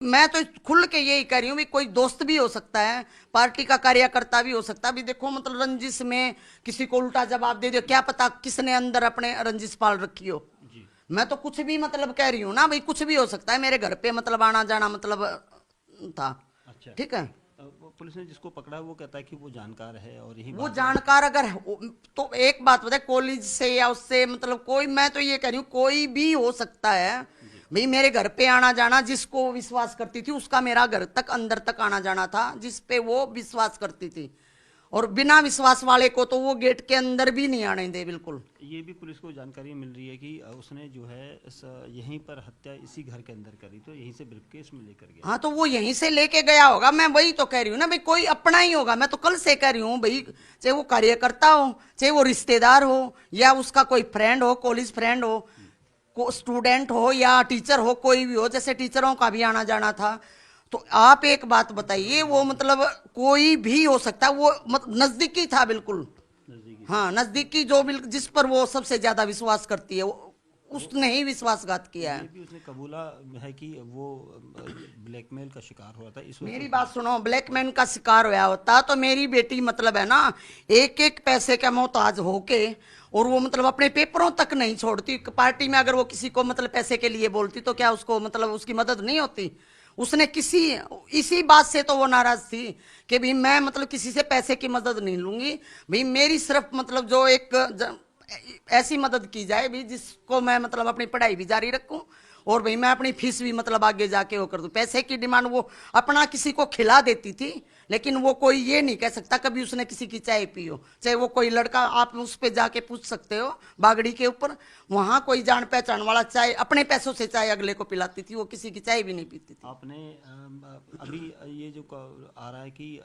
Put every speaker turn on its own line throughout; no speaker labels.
मैं तो खुल के यही कह रही हूँ भी कोई दोस्त भी हो सकता है, पार्टी का कार्यकर्ता भी हो सकता है। अभी देखो मतलब रंजिश में किसी को उल्टा जवाब दे दियो, क्या पता किसने अंदर अपने रंजिश पाल रखी हो।
जी।
मैं तो कुछ भी मतलब कह रही हूँ ना भाई, कुछ भी हो सकता है। मेरे घर पे मतलब आना जाना मतलब था।
अच्छा।
ठीक है।
वो पुलिस ने जिसको पकड़ा वो कहता है कि वो जानकार है और यही
वो
बात जो है।
जानकार अगर तो एक बात बताए, कॉलेज से या उससे मतलब कोई, मैं तो ये कह रही हूँ कोई भी हो सकता है
जी।
भाई। मेरे घर पे आना जाना, जिसको विश्वास करती थी उसका मेरा घर तक अंदर तक आना जाना था, जिस पे वो विश्वास करती थी। और बिना विश्वास वाले को तो वो गेट के अंदर भी नहीं आने दे बिल्कुल।
ये भी पुलिस को जानकारी मिल रही है कि उसने जो है यहीं पर हत्या इसी घर के अंदर करी, तो यहीं से ब्रीफकेस में लेकर गया।
हाँ तो वो यहीं से लेके गया होगा, मैं वही तो कह रही हूँ ना भाई, कोई अपना ही होगा। मैं तो कल से कह रही हूँ भाई, चाहे वो कार्यकर्ता हो, चाहे वो रिश्तेदार हो, या उसका कोई फ्रेंड हो, कॉलेज फ्रेंड हो, को स्टूडेंट हो या टीचर हो, कोई भी हो। जैसे टीचरों का भी आना जाना था। तो आप एक बात बताइए, वो मतलब कोई भी हो सकता है, वो मतलब नजदीकी था बिल्कुल।
नज़दीकी था।
हाँ नजदीकी, जो जिस पर वो सबसे ज्यादा विश्वास करती है,
वो
उसने ही विश्वासघात किया
ये
है।
भी उसने कबूला है कि वो ब्लैकमेल का शिकार हुआ था, इस वजह से
मेरी
उसने।
बात सुनो, ब्लैकमैन का शिकार होया होता तो मेरी बेटी मतलब है ना, एक एक पैसे का मोहताज होके, और वो मतलब अपने पेपरों तक नहीं छोड़ती। पार्टी में अगर वो किसी को मतलब पैसे के लिए बोलती तो क्या उसको मतलब उसकी मदद नहीं होती। उसने किसी, इसी बात से तो वो नाराज थी कि भाई मैं मतलब किसी से पैसे की मदद नहीं लूंगी भाई। मेरी सिर्फ मतलब जो एक ऐसी मदद की जाए भी जिसको मैं मतलब अपनी पढ़ाई भी जारी रखूं, और भाई मैं अपनी फीस भी मतलब आगे जाके वो कर दूं। पैसे की डिमांड वो अपना किसी को खिला देती थी, लेकिन वो कोई ये नहीं कह सकता कभी उसने किसी की चाय पी हो। चाहे वो कोई लड़का, आप उस पर जाके पूछ सकते हो बागड़ी के ऊपर, वहां कोई जान पहचान वाला चाय अपने पैसों से चाय अगले को पिलाती थी, वो किसी की चाय भी नहीं पीती थी।
आपने अभी ये जो आ रहा है कि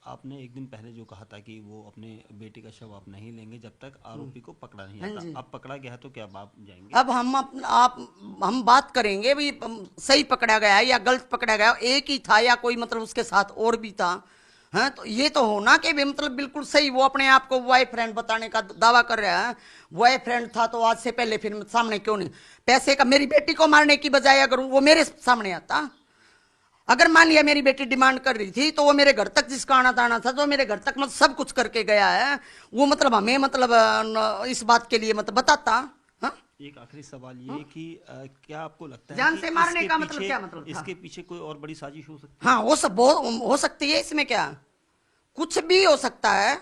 आपने एक दिन पहले जो कहा था कि वो अपने बेटे का शव आप नहीं लेंगे जब तक आरोपी को पकड़ा नहीं
हाँ
आता,
जी।
अब पकड़ा गया है तो क्या आप जाएंगे?
अब आप हम बात करेंगे भी, सही पकड़ा गया है या गलत पकड़ा गया, एक ही था या कोई मतलब उसके साथ और भी था। हाँ तो ये तो होना कि भी मतलब बिल्कुल सही, वो अपने आप को बॉयफ्रेंड बताने का दावा कर रहा है। बॉयफ्रेंड था तो आज से पहले फिर सामने क्यों नहीं? पैसे का, मेरी बेटी को मारने की बजाय अगर वो मेरे सामने आता, अगर मान लिया मेरी बेटी डिमांड कर रही थी, तो वो मेरे घर तक जिसका आना जाना था, जो मेरे घर तक मतलब सब कुछ करके गया है, वो मतलब हमें मतलब इस बात के लिए मतलब बताता। हाँ?
एक आखिरी सवाल ये कि क्या आपको लगता है
जान
कि
से मारने का मतलब क्या मतलब था?
इसके पीछे कोई और बड़ी साजिश हो सकती है?
हाँ वो सब हो सकती है, इसमें क्या, कुछ भी हो सकता है।